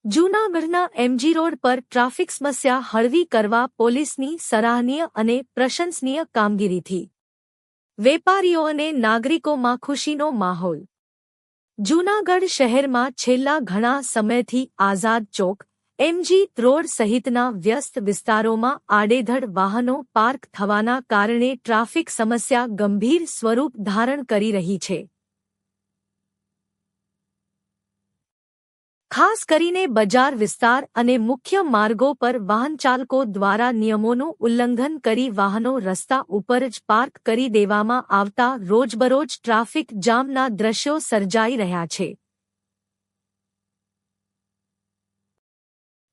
જૂનાગઢના MG road પર traffic સમસ્યા હળવી કરવા પોલીસની સરાહનીય અને પ્રશંસનીય કામગીરીથી વેપારીઓ અને નાગરિકોમાં ખુશીનો માહોલ। જૂનાગઢ શહેરમાં છેલ્લા ઘણા સમયથી આઝાદ ચોક, એમજી રોડ સહિતના વ્યસ્ત વિસ્તારોમાં આડેધડ વાહનો પાર્ક થવાના કારણે ટ્રાફિક સમસ્યા ગંભીર સ્વરૂપ ધારણ કરી રહી છે। ખાસ કરીને બજાર વિસ્તાર અને મુખ્ય માર્ગો પર વાહનચાલકો દ્વારા નિયમોનું ઉલ્લંઘન કરી વાહનો રસ્તા ઉપર જ પાર્ક કરી દેવામાં આવતા રોજબરોજ ટ્રાફિક જામના દ્રશ્યો સર્જાઈ રહ્યા છે,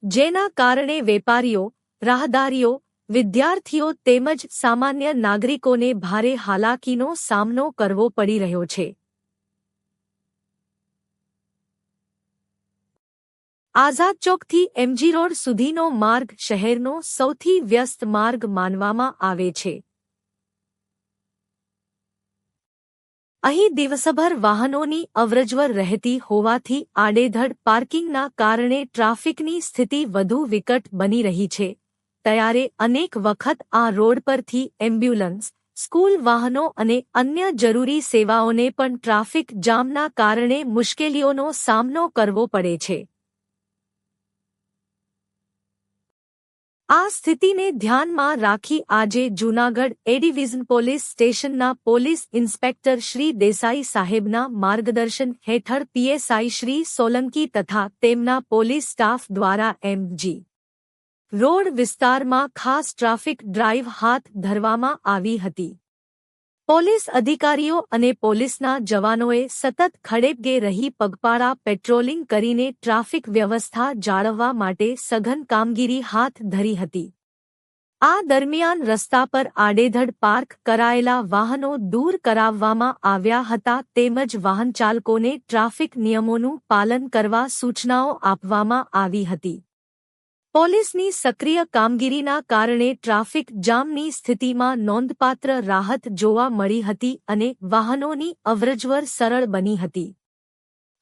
જેના કારણે વેપારીઓ, રાહદારીઓ, વિદ્યાર્થીઓ તેમજ સામાન્ય નાગરિકોને ભારે હાલાકીનો સામનો કરવો પડી રહ્યો છે। આઝાદ ચોકથી એમજી રોડ સુધીનો માર્ગ શહેરનો સૌથી વ્યસ્ત માર્ગ માનવામાં આવે છે। અહીં દિવસભર વાહનોની અવરજવર રહેતી હોવાથી આડેધડ પાર્કિંગના કારણે ટ્રાફિકની સ્થિતિ વધુ વિકટ બની રહી છે। ત્યારે અનેક વખત આ રોડ પરથી એમ્બ્યુલન્સ, સ્કૂલ વાહનો અને અન્ય જરૂરી સેવાઓને પણ ટ્રાફિક જામના કારણે મુશ્કેલીઓનો સામનો કરવો પડે છે। આ સ્થિતિને ધ્યાનમાં રાખી આજે જૂનાગઢ એ ડિવિઝન પોલીસ સ્ટેશનના પોલીસ ઇન્સ્પેક્ટર શ્રી દેસાઈ સાહેબના માર્ગદર્શન હેઠળ પીએસઆઈ શ્રી સોલંકી તથા તેમના પોલીસ સ્ટાફ દ્વારા એમજી રોડ વિસ્તારમાં ખાસ ટ્રાફિક ડ્રાઇવ હાથ ધરવામાં આવી હતી। પોલીસ અધિકારીઓ અને પોલીસના જવાનોએ સતત ખડેપગે રહી પગપાળા પેટ્રોલિંગ કરીને ટ્રાફિક વ્યવસ્થા જાળવવા માટે સઘન કામગીરી હાથ ધરી હતી। આ દરમિયાન રસ્તા પર આડેધડ પાર્ક કરાયેલા વાહનો દૂર કરાવવામાં આવ્યા હતા તેમજ વાહનચાલકોને ટ્રાફિક નિયમોનું પાલન કરવા સૂચનાઓ આપવામાં આવી હતી। પોલીસની સક્રિય કામગીરીના કારણે ટ્રાફિક જામની સ્થિતિમાં નોંધપાત્ર રાહત જોવા મળી હતી અને વાહનોની અવરજવર સરળ બની હતી।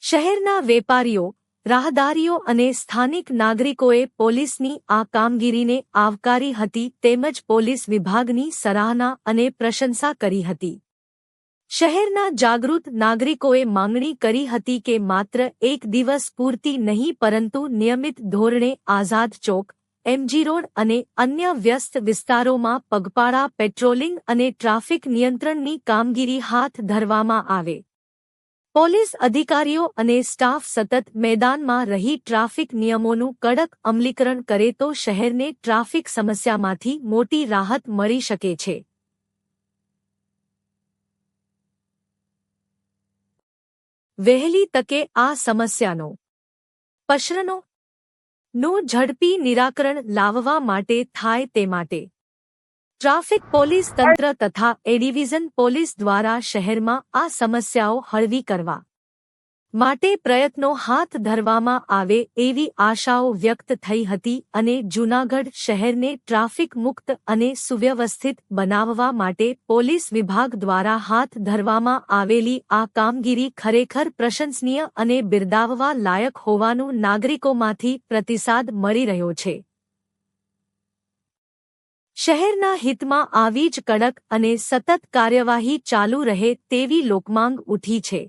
શહેરના વેપારીઓ, રાહદારીઓ અને સ્થાનિક નાગરિકોએ પોલીસની આ કામગીરીને આવકારી હતી તેમજ પોલીસ વિભાગની સરાહના અને પ્રશંસા કરી હતી। શહેરના જાગૃત નાગરિકોએ માંગણી કરી હતી કે માત્ર એક દિવસ પૂરતી નહીં પરંતુ નિયમિત ધોરણે આઝાદ ચોક, એમજી રોડ અને અન્ય વ્યસ્ત વિસ્તારોમાં પગપાળા પેટ્રોલિંગ અને ટ્રાફિક નિયંત્રણની કામગીરી હાથ ધરવામાં આવે। પોલીસ અધિકારીઓ અને સ્ટાફ સતત મેદાનમાં રહી ટ્રાફિક નિયમોનું કડક અમલીકરણ કરે તો શહેરને ટ્રાફિક સમસ્યામાંથી મોટી રાહત મળી શકે છે। વહેલી તકે આ સમસ્યાનો પશરનો નું ઝડપી નિરાકરણ લાવવા માટે થાય તે માટે ટ્રાફિક પોલીસ તંત્ર તથા એ ડિવિઝન પોલીસ દ્વારા શહેરમાં આ સમસ્યાઓ હળવી કરવા માટે પ્રયત્નો હાથ ધરવામાં આવે એવી આશાઓ વ્યક્ત થઈ હતી અને જૂનાગઢ શહેરને ટ્રાફિક મુક્ત અને સુવ્યવસ્થિત બનાવવા માટે પોલીસ વિભાગ દ્વારા હાથ ધરવામાં આવેલી આ કામગીરી ખરેખર પ્રશંસનીય અને બિરદાવવા લાયક હોવાનું નાગરિકોમાંથી પ્રતિસાદ મળી રહ્યો છે। શહેરના હિતમાં આવી જ કડક અને સતત કાર્યવાહી ચાલુ રહે તેવી લોકમાંગ ઉઠી છે।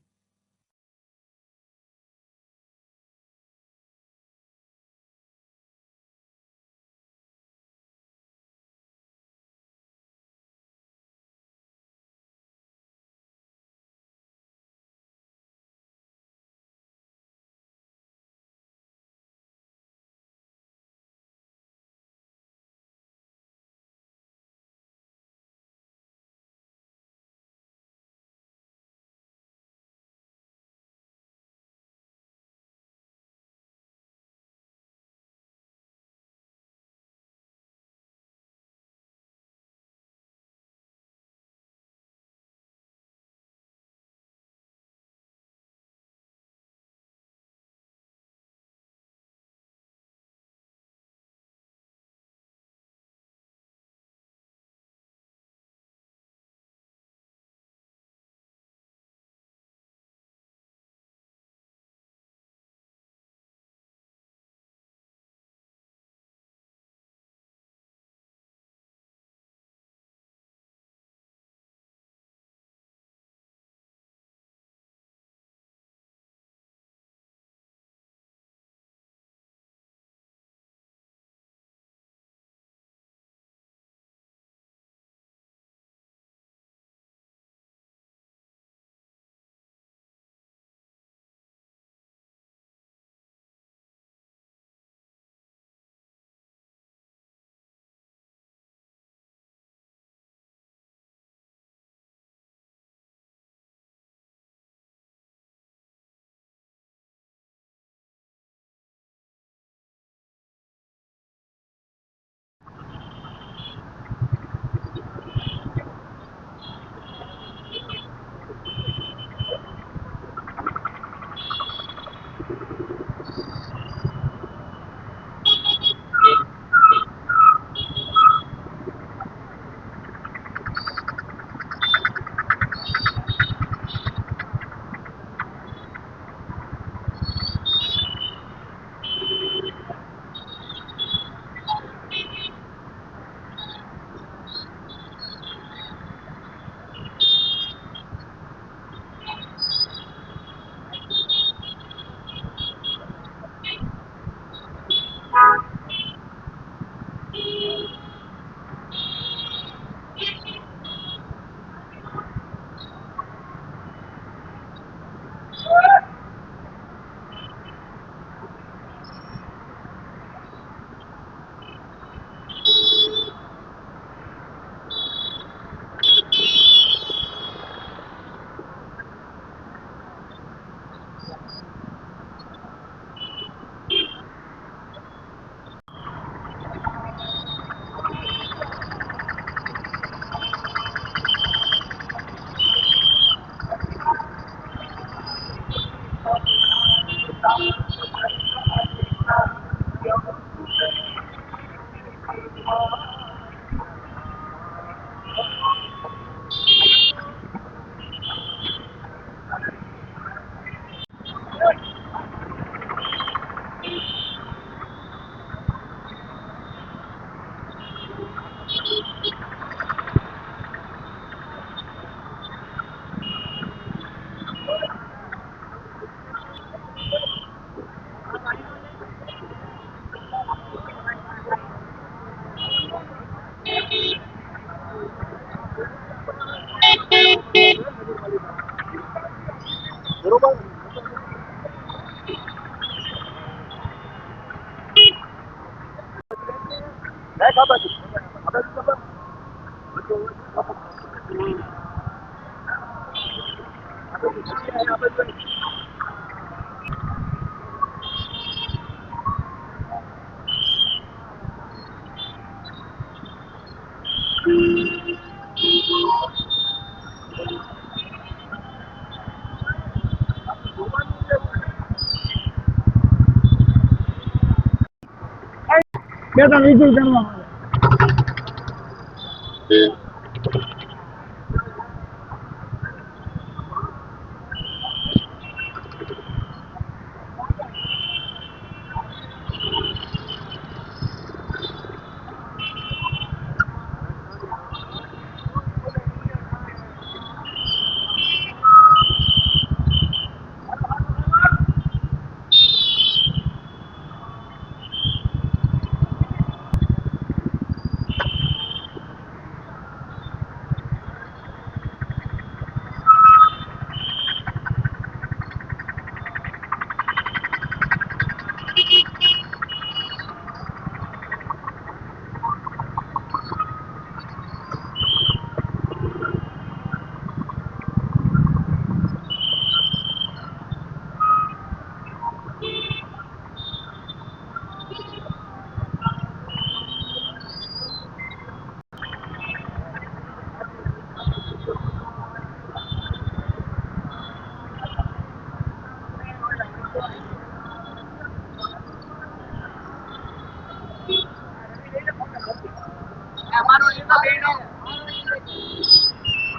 બે ત્રણ વિઝિટ કરવા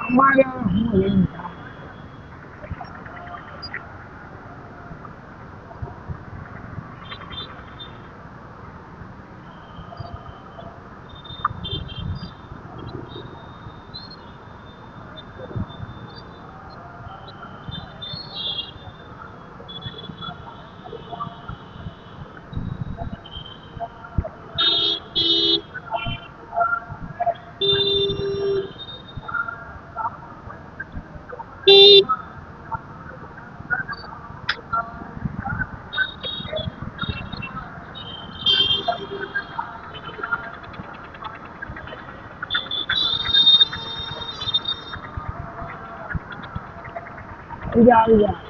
અમારે હું લઈને આવી જા